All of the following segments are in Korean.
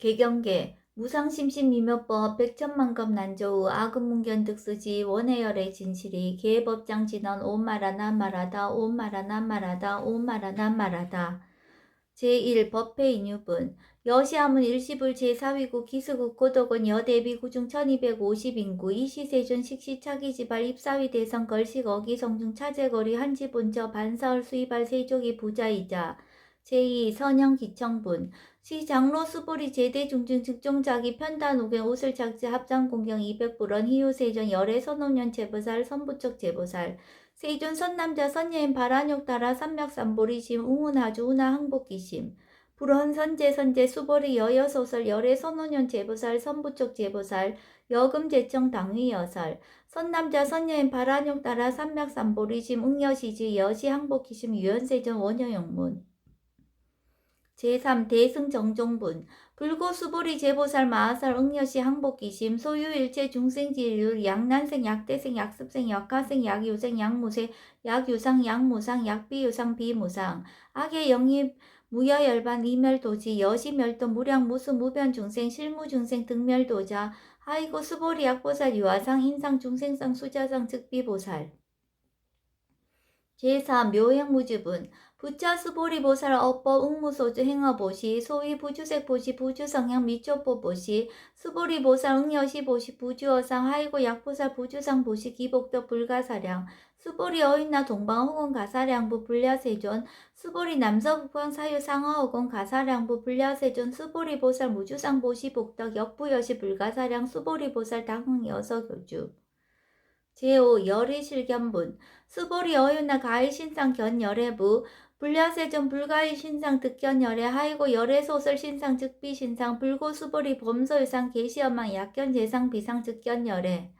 개경계 무상심신미묘법 백천만급 난조우 아금문견득수지 원해열의 진실이 계법장 진언 옴마라 난말하다 옴마라 난말하다 옴마라 난말하다. 제1 법회인유분 여시함은 일시불 제4위국 기수국 고덕은 여대비 구중 1250인구 이시세존 식시차기지발 입사위 대성 걸식 어기성중 차제거리 한지본저 반사월 수입할 세족이 부자이자 제2 선영기청분 시장로 수보리 제대중증 직종자기 편단옥의 옷을 착지 합장공경 200불원 희요세존 열애 선오년 제보살 선부척 제보살 세존 선남자 선여인 발한욕 따라 삼맥삼보리심 웅운하주 운하 항복기심 불헌 선제 수보리 여여소설 열애 선오년 제보살 선부척 제보살 여금 제청 당위여설 선남자 선여인 발한욕 따라 삼맥삼보리심 웅여시지 여시 항복기심 유연세존 원여용문 제3 대승정종분 불고수보리 제보살 마하살 응여시 항복기심 소유일체 중생지율 약난생 약대생 약습생 약하생 약유생 약무생 약유상 약무상 약비유상 비무상 악의 영입 무여열반 이멸도지 여시멸도 무량 무수 무변중생 실무중생 등멸도자 하이고 수보리 약보살 유아상 인상 중생상 수자상 즉비보살 제4 묘행무주분 부차수보리보살 업보 응무소주 행어보시 소위 부주색보시 부주성향 미초보보시 수보리보살 응여시보시 부주어상 하이고 약보살 부주상보시 기복덕 불가사량 수보리 어인나 동방 혹은 가사량부 불야세존 수보리 남서북방 사유 상하혹은 가사량부 불야세존 수보리보살 무주상보시 복덕 역부여시 불가사량 수보리보살 당흥여서교주 제5 열의실견분 수보리 어윤나 가의신상 견열애부 불야세존 불가의신상 득견열애 하이고 열애소설 신상 즉비신상 불고수보리 범소유상 계시엄망 약견재상 비상 즉견열애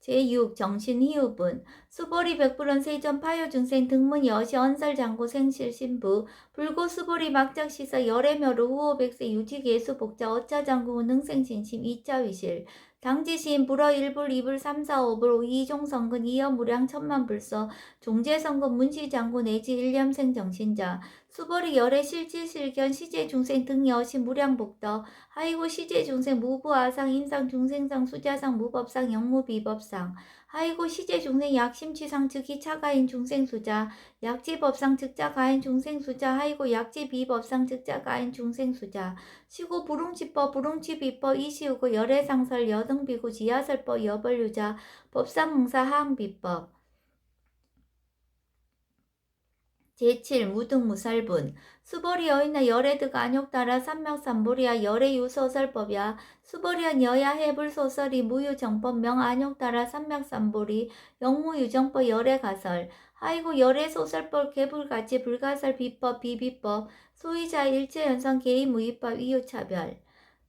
제6 정신희우분 수보리 백불원 세전 파요중생 등문 여시 언설장고 생실신부 불고수보리 막작시서 열애묘로 후호백세 유지계수 복자 어차장구 능생진심 2차위실 당지시인 불어 1불 2불 3, 4, 5불 이종성근 이여무량 천만불서 종제성근 문시장구 내지 일념생 정신자 수보리 열애 실질실견 시제중생 등여시 무량복덕 하이고 시제중생 무부아상 인상중생상 수자상 무법상 영무비법상 하이고 시제중생 약심취상 즉이 차가인 중생수자 약지법상 즉자가인 중생수자 하이고 약지비법상 즉자가인 중생수자 시고 부릉치법 부릉치비법 이시우고 열애상설 여등비고 지하설법 여벌유자 법상응사 하항비법 제7 무등무살분 수보리 여인나 열애득 안욕 따라 삼맥삼보리야 열애유소설법이야 수보리한 여야 해불소설이 무유정법 명안욕 따라 삼맥삼보리 영무유정법 열애가설 하이고 열애소설법 개불가치 불가설 비법 비비법 소유자 일체연성 개의무위법 이유차별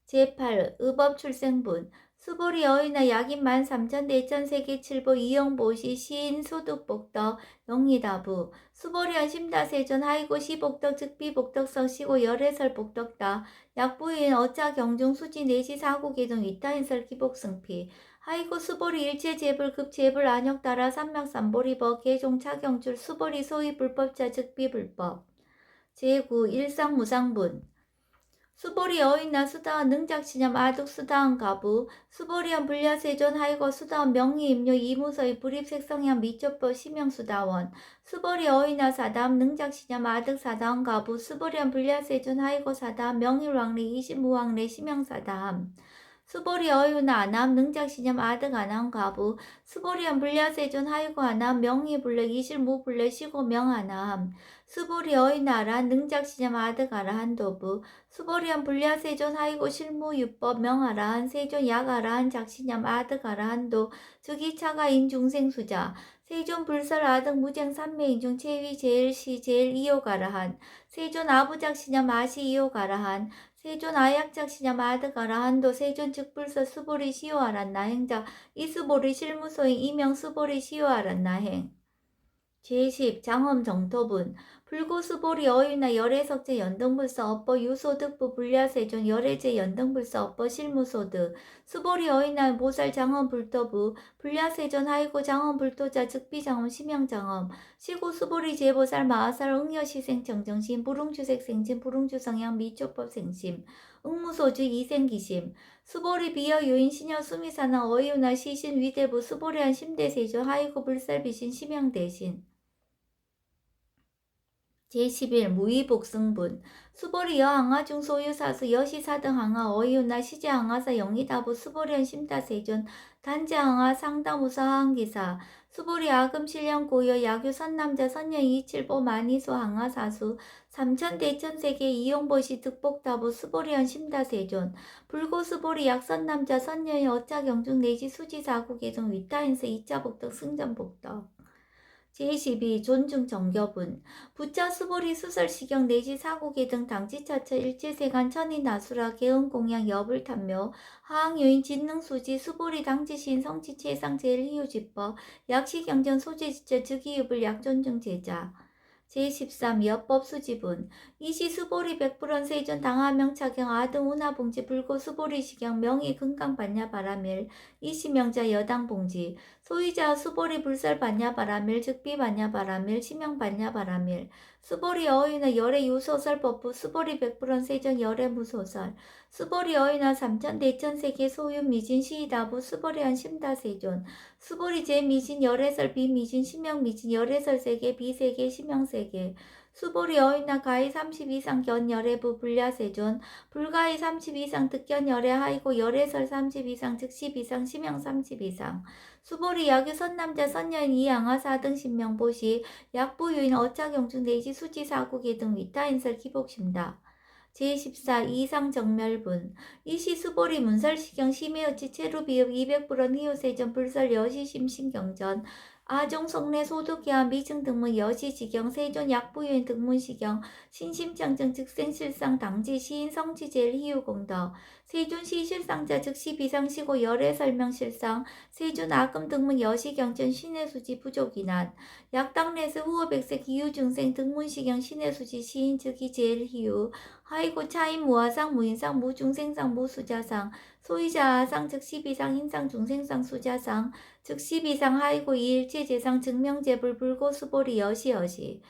제8 의법출생분 수보리 여인나 약인 13,000대천세계 칠보 이영보시 시인 소득복덕 영리다부 수보리한 심다세존 하이고 시복덕 즉비복덕성 시고 열애설복덕다 약부인 어차경중 수지 내시 사고계동 위타인설 기복승피 하이고 수보리 일체재불 급재불 안욕 따라 삼맥삼보리법 개종 차경줄 수보리 소위 불법자 즉비불법 제9 일상무상분 수보리 여인나 수다원 능작시념 아득 수다원 가부 수보리한 불야세존 하이거 수다원 명리임료 이무서의 불입색성향 미초법 심영수다원 수보리 여인나 사다음 능작시념 아득 사다원 가부 수보리한 불야세존 하이거 사다음 명일왕리 이신무왕래 심영사다함 수보리 어유나 아남 능작시념 아득 아남 가부 수보리한 불야세존 하이고 아남 명의불래 이실무불래 시고 명아남 수보리 어이나라 능작시념 아득 아라한 도부 수보리한 불야세존 하이고 실무유법 명아라한 세존 약아라한 작시념 아득 아라한도 즉이차가인 중생수자 세존 불설 아득 무쟁 삼매인중 체위 제일시 제일 이요가라한 세존 아부작시념 아시 이요가라한 세존 아약작시념 아득아라한도 세존 즉불서 수보리 시효아란나 행자 이수보리 실무소인 이명 수보리 시효아란나 행 제10 장엄 정토분 불고수보리 어유나 열애석제 연등불서 업보 유소득부 불야세존 열애제 연등불서 업보 실무소득 수보리 어유나 모살 장엄 불도부 불야세존 하이고 장엄 불도자 즉비장엄 심양장엄 시고 수보리 제보살 마하살 응여시생 정정심 불응주색 생심 불응주성향 미초법 생심 응무소주 이생기심 수보리 비여 유인 신여 수미사나 어유나 시신 위대부 수보리한 심대세존 하이고 불살비신 심양대신 제11 무의복승분 수보리 여항아중 소유사수 여시사등 항아 어이유나 시제항아사 영희다부 수보리현 심다세존 단제항아 상담우사 하항기사 수보리 아금실령 고여 야규 선남자 선녀 이칠보 만이소 항아사수 삼천대천세계 이용보시 득복다부 수보리현 심다세존 불고수보리 약선남자 선녀의 어차경중 내지 수지사국의종 위타인스 이자복덕 승전복덕 제12 존중 정겨분 부처 수보리 수설시경 내지 사고계 등 당지차처 일제세간 천인나수라 개은공양 여불탐묘 하항요인 진능수지 수보리 당지시인 성지체상 제일희유지법 약시경전 소재지처 즉이유불 약존중 제자 제13 여법수지분 이시수보리 백불원 세존 당하명차경 아등 운하봉지 불고수보리시경 명의 금강반야바라밀 이시명자 여당봉지 소유자 수보리 불설반야바라밀 즉비반야바라밀 심양반야바라밀 수보리 어휘나 열애 유소설법부 수보리 백불원 세존 열애 무소설 수보리 어휘나 삼천대천세계 소유 미진 시이다부 수보리한 심다세존 수보리 제미진 열애설 비미진 심양미진 열애설 세계 비세계 심양세계 수보리 어휘나 가히 30 이상 견열애부 불야세존 불가히 30 이상 득견 열애 하이고 열애설 30 이상 즉 10 이상 심양 30 이상 수보리 야규 선남자 선녀인 이양아 4등 신명보시 약부유인 어차경중 내지 수지사국의 등 위타인설 기복심다. 제14 이상정멸분 이시수보리 문설시경 심해어치 체루비읍 200불원 희요세전 불설 여시심신경전 아종성내 소득계한 미증등문 여시지경 세존 약부유인 등문시경 신심장정 즉생실상 당지 시인 성지제일 희유공덕 세존시 실상자 즉시 비상시고 열애설명실상 세존 아금등문 여시경전 신의수지 부족이난 약당내스 후어백색 기유중생 등문시경 신의수지 시인 즉이 제일 희유 하이고 차임 무아상 무인상 무중생상 무수자상 소이자아상 즉시비상 인상 중생상 수자상 즉시비상 하이고 이일체제상 증명제불 불고수보리 여시여시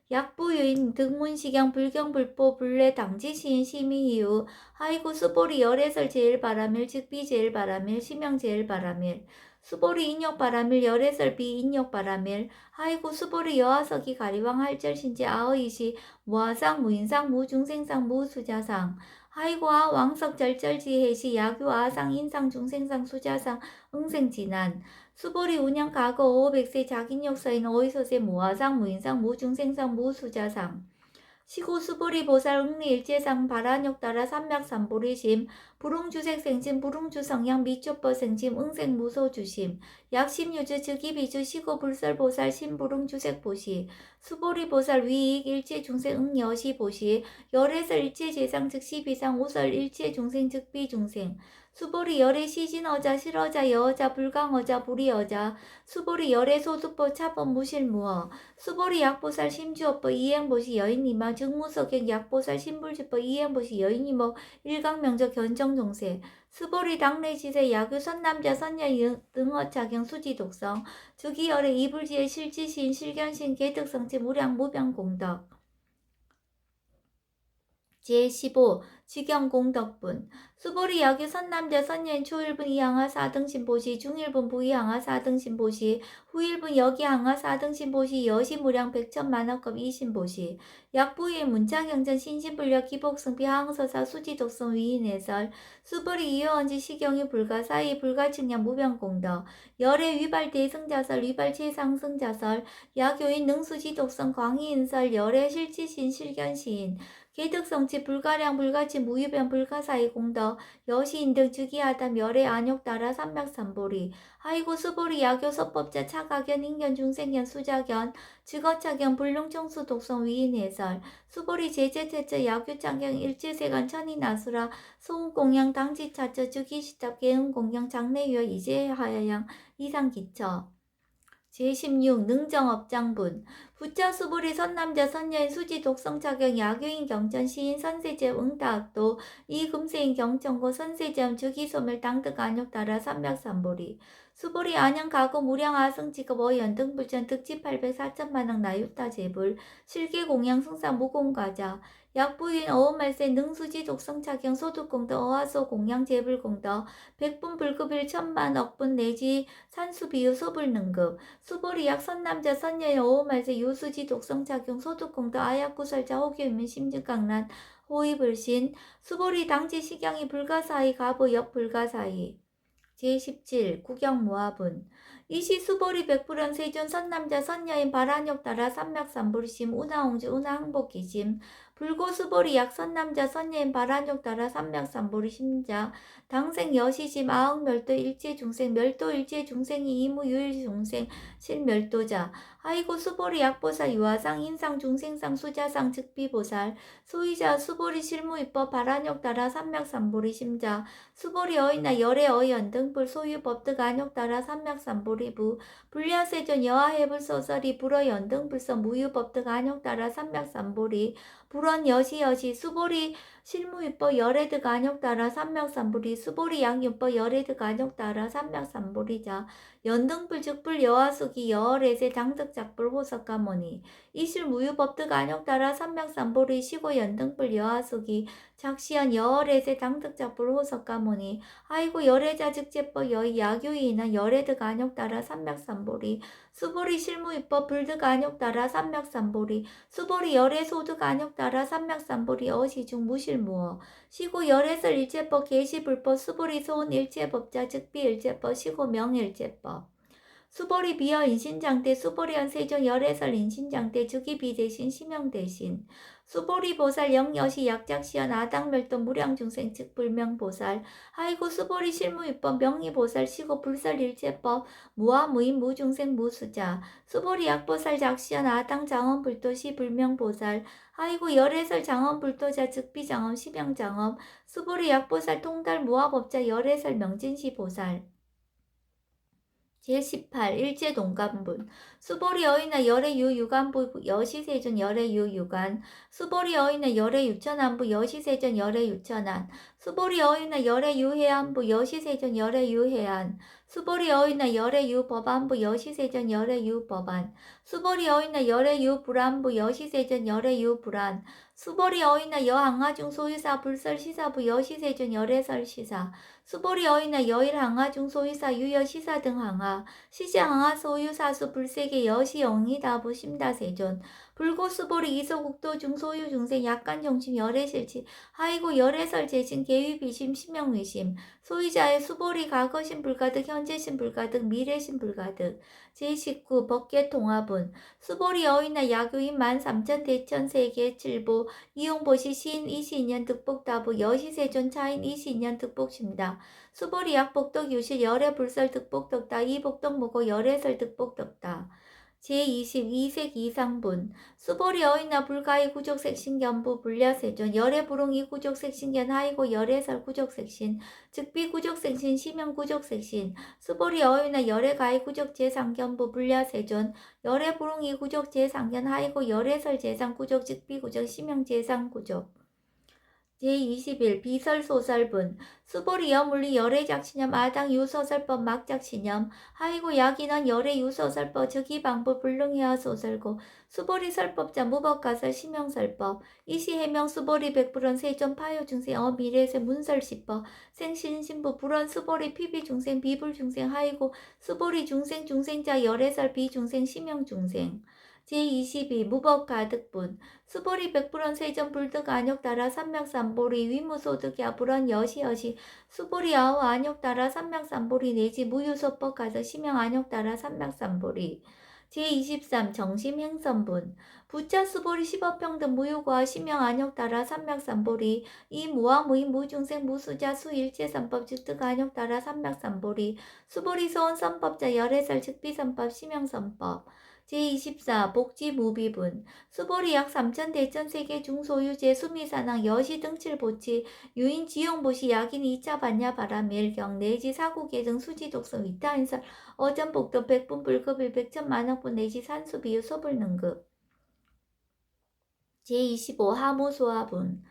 약부유인 등문시경 불경불보 불례 당지시인 심의이유 하이고 수보리 열애설 제일바라밀 즉비 제일바라밀 심영 제일바라밀 수보리 인욕바라밀 열애설 비인욕바라밀 하이고 수보리 여하석이 가리왕 할절신지 아의시 무아상 무인상 무중생상 무수자상 하이고 아 왕석 절절지해시 야규 아상 인상 중생상 수자상 응생진안 수보리 운영 과거 500세 자긴욕서인 오이소세 무아상 무인상 무중생상 무수자상 시고 수보리 보살 응리일제상 바란욕 따라 삼맥삼보리심 불웅주색 생심 불웅주성양 미초법 생심 응생무소주심 약심유주 즉이비주 시고 불설보살 신불웅주색보시 수보리보살 위익 일체중생 응여시보시 열애설 일체재상 즉시비상 오설 일체중생 즉비중생 수보리 열애 시진어자 실어자 여어자 불강어자 불이어자 수보리 열애 소득법 차법 무실무어 수보리 약보살 심주업법 이행보시 여인이마 증무석행 약보살 신불주법 이행보시 여인이모 일강명적 견정종세 수보리 당내지세 야규 선남자 선녀 등어차경 수지독성 주기열애 이불지의 실지신 실견신 개득성체 무량 무병공덕 제15 지경공덕분 수보리 야규 선남자 선녀인 초일분 이항하 4등신보시 중일분 부이항하 4등신보시 후일분 여기항하 4등신보시 여시무량 백천만원급 이신보시 약부의 문창경전 신신불력 기복승비 항서사 수지독성 위인해설 수보리 이효언지 시경이 불가사의 불가측량 무병공덕 열애 위발 대승자설 위발 최상승자설 야교인 능수지독성 광희인설 열애 실지신 실견시인 개득성치 불가량 불가치 무유변 불가사의 공덕 여시인 등 즉위하다 열애 안욕 따라 삼맥삼보리 하이고 수보리 야교서법자 차가견 인견 중생견 수자견 즉어차견 불능청수 독성 위인해설 수보리 제재태처 야교창경 일제세간 천인아수라 소음공양 당지차처 즉위시탑 개음공양 장내유어 이제하야양 이상기처 제16 능정업장분 부처 수불이 선남자 선녀인 수지 독성차경 야교인 경천 시인 선세제 응다악도 이금세인 경천고 선세제엄 주기소멸 당득 안욕따라 삼맥삼보리 수보리 안양 가고 무량 아승지급 어연 등불전 득지 800 4천만억 나유타 제불 실계 공양 승사 무공과자 약부인 어음말세 능수지 독성차경 소득공덕 어하소 공양 제불공덕 백분 불급일 천만 억분 내지 산수비유 소불능급 수보리 약 선남자 선녀의 어음말세 유수지 독성차경 소득공덕 아약구설자 호교인민 심증강란 호의불신 수보리 당지 식양이 불가사의 가보 옆 불가사의 제17 구경모합은 이시 수보리 백불연 세존 선남자 선녀인 바란욕 따라 삼맥삼불심 운하홍주 운하항복기심 불고 수보리 약 선남자 선녀인 바란욕 따라 삼맥삼불이 심자 당생 여시심 아흥멸도 일제중생 멸도 일제중생이 이무유일중생 실멸도자 아이고 수보리 약보살 유화상 인상 중생상 수자상 즉비보살 소이자 수보리 실무입법 바란욕 따라 삼맥삼불이 심자 수보리 어이나 열의 어연 등불 소유 법득 안욕 따라 삼맥삼보리부 불야세존 여하해불 소설이 불어 연등불서 무유 법득 안욕 따라 삼맥삼보리 불원 여시 수보리 실무입법 열애득 안욕 따라 삼맥삼보리 수보리 양윤법 열애득 안욕 따라 삼맥삼보리자 연등불 즉불 여하수기 여월에세 장득작불 호석가모니 이실 무유법득 안욕 따라 삼맥삼보리 시고 연등불 여하수기 작시연 여월에세 장득작불 호석가모니 아이고 열애자즉제법 여의 야교이나 열애득 안욕 따라 삼맥삼보리 수보리 실무입법 불득 안욕 따라 삼맥삼보리 수보리 열애소득 안욕 따라 삼맥삼보리 어시중 무실무어 시고 열애설 일제법 계시불법 수보리 소은 일제법자 즉비 일제법 시고 명일제법 수보리 비어 인신장대 수보리연 세존 열애설 인신장대 주기비 대신 심형 대신 수보리 보살 영여시 약작시연 아당멸도 무량중생 즉 불명보살 아이고 수보리 실무입법 명의보살 시고 불설일제법 무아무인 무중생 무수자 수보리 약보살 작시연 아당 장엄불도시 불명보살 아이고 열애설 장엄불도자 즉 비장엄 심형장엄 수보리 약보살 통달 무아법자 열애설 명진시 보살 제18 일제동간분 수보리 어이나 열애유 유간부 여시세존 열애유 유간 수보리 어이나 열애유 천안부 여시세존 열애유 천안 수보리 어이나 열애유 해안부 여시세존 열애유 해안 수보리 어이나 열애유 법안부 여시세존 열애유 법안 수보리 어이나 열애유 불안부 여시세존 열애유 불안 수보리 어이나 여항아중 소유사 불설시사부 여시세존 열애설 시사 수보리 어이나 여일 항아중 소유사 유여 시사 등 항아 시시 항아 소유사수 불세계 여시 영이다부 심다세존 불고 수보리 이소국도 중 소유 중생 약간 정심 열애실치 하이고 열애설 재신 계위비심 심형의심 소유자의 수보리 과거신 불가득 현재신 불가득 미래신 불가득 제19 법계통합은 수보리 어이나 야교인 13,000 대천세계 칠보 이용보시 시인 이시인년 득복다부 여시세존 차인 이시인년 득복심다 수보리 약복덕 유실 열애 불설 득복덕다 이복덕 무고 열애설 득복덕다 제22색 이상분 수보리 어이나 불가의 구족색신견부 불야세존 열애불응이 구족색신견 하이고 열애설 구족색신 즉비 구족색신 심형 구족색신 수보리 어이나 열애가의 구족제상견부 불야세존 열애불응이 구족제상견 하이고 열애설 제상 구족 즉비 구족 심형 제상 구족 제21 비설소설분 수보리 여물리 열애작신념 아당 유소설법 막작신념 하이고 야기는 열애유소설법 즉이방부 불능해하 소설고 수보리 설법자 무법가설 심형설법 이시해명 수보리 백불원 세존 파요중생 어미래세 문설시법 생신신부 불원 수보리 피비중생 비불중생 하이고 수보리 중생자 열애설 비중생 심형중생 제22 무법가득분 수보리 백불원 세전 불득 안욕 따라 삼맥삼보리 위무소득야 불원 여시 수보리 아우 안욕 따라 삼맥삼보리 내지 무유소법 가서 심형 안욕 따라 삼맥삼보리 제23 정심행선분 부차 수보리 십업평등 무효과 심형 안욕 따라 삼맥삼보리 이 무와 무인 무중생 무수자 수일체선법 즉득 안욕 따라 삼맥삼보리 수보리 소원선법자 열애설 즉비선법 심형선법 제24 복지무비분 수보리 약 3천 대천 세계 중소유재 수미사낭 여시 등칠보치 유인 지용보시 약인 2차 반야 바람 일경 내지 사고계 등 수지독성 위타인설 어전복도 백분 불급일 백천만억분 내지 산수비유 소불능급 제25 하무소화분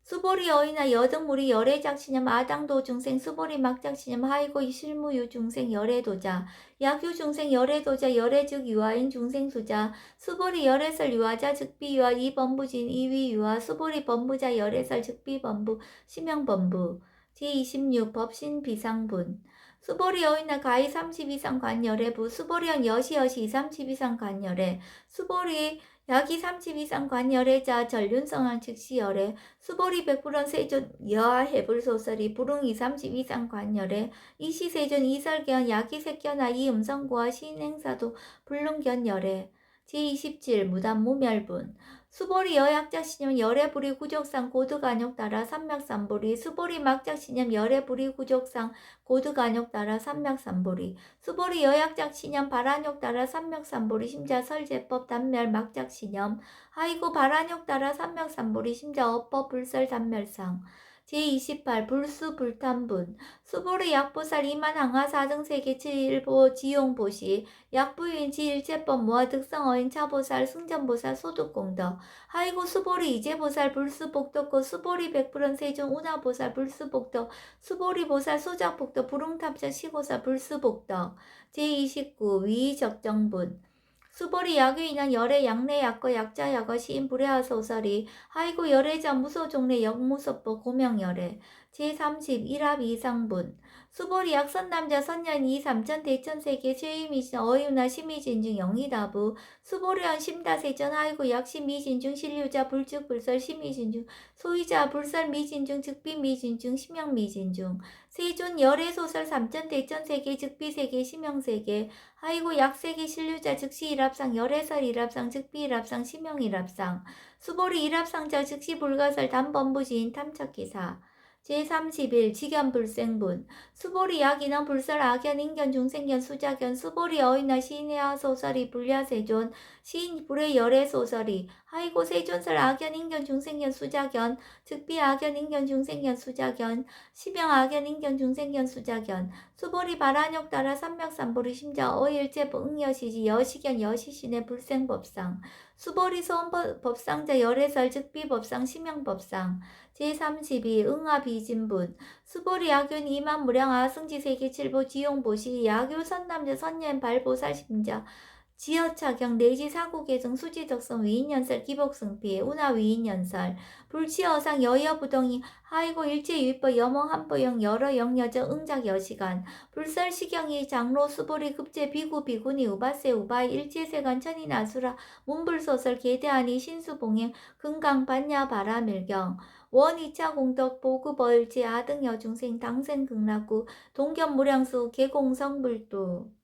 수보리 어이나 여등무리 열애작신염 아당도 중생 수보리 막작신염 하이고 실무유 중생 열애도자 약유 중생 열애도자 열애즉 유아인 중생수자 수보리 열애설 유아자 즉비유아 이범부진 이위유아 수보리 범부자 열애설 즉비범부 심형범부 제26 법신비상분 수보리 어이나 가히 30 이상 관열애부 수보리언 여시여시 30 이상 관열애 수보리 약이 30 이상 관열애자 전륜성황 즉시열애 수보리 100% 세존 여하 해불소설이 불응 2, 30 이상 관열애 이시세존 이설견 약이색견아 이음성고와 시인행사도 불능견열애 제27 무단무멸분 수보리 여약작신염 열애불이 구족상 고득안욕 따라 삼맥삼보리 수보리 막작신염 열애불이 구족상 고득안욕 따라 삼맥삼보리 수보리 여약작신염 발안욕 따라 삼맥삼보리 심자 설제법 단멸 막작신염 하이고 발안욕 따라 삼맥삼보리 심자 어법 불설 단멸상 제28 불수불탄분 수보리 약보살 이만 항하 4등 세계 7일보 지용보시 약부유인 지일제법 모아 득성어인 차보살 승전보살 소득공덕 하이고 수보리 이제보살 불수복덕고 수보리 100% 세종 운하보살 불수복덕 수보리보살 소작복덕 불응탑자 시고사 불수복덕 제29 위적정분 수보리 약유인한 열애 약내 약거 약자 약어 시인 불애하소설이 하이고 열애자 무소종래 역무소법 고명열애 제30 일합 이상분 수보리 약 선남자 선년 2 3천 대천 세계 최유미신 어유나 심의진중 영희다부 수보리언 심다세전 하이고 약 심미진중 신류자 불축 불설 심의진중 소유자 불설 미진중 즉비 미진중 심형 미진중 세존 열애소설 3천 대천 세계 즉비 세계 심형 세계 하이고 약세계 신류자 즉시 일합상 열애설 일합상 즉비 일합상 심형 일합상 수보리 일합상자 즉시 불가설 단범부지인 탐착기사 제31 직연불생분 수보리 약인원 불설 악연 인견 중생견 수자견 수보리 어이나 시인해하 소설이 불야세존 시인 불의 열애 소설이 하이고 세존설 악연 인견 중생견 수자견 즉비 악연 인견 중생견 수자견 심형 악연 인견 중생견 수자견 수보리 발안욕 따라 삼맥삼보리 심자 어일제 응여시지 여시견 여시신의 불생법상 수보리 소원법상자 열애설 즉비법상 심형법상 제32 응아비진분 수보리 약윤 이만무량 아승지세계 칠보 지용보시 약유 선남자 선년 발보살심자 지어차경 내지 사고계정 수지적성 위인연설 기복승피 운하 위인연설 불치어상 여여부동이 하이고 일제유법 여몽한보영 여러 영여정 응작 여시간 불설시경이 장로 수보리 급제 비구 비구니 우바세 우바이 일제세간 천이나수라 문불소설 계대하니 신수봉행 금강 반야 바라밀경 원 2차 공덕 보급어일제 아등 여중생 당생 극락구 동견무량수 계공성불도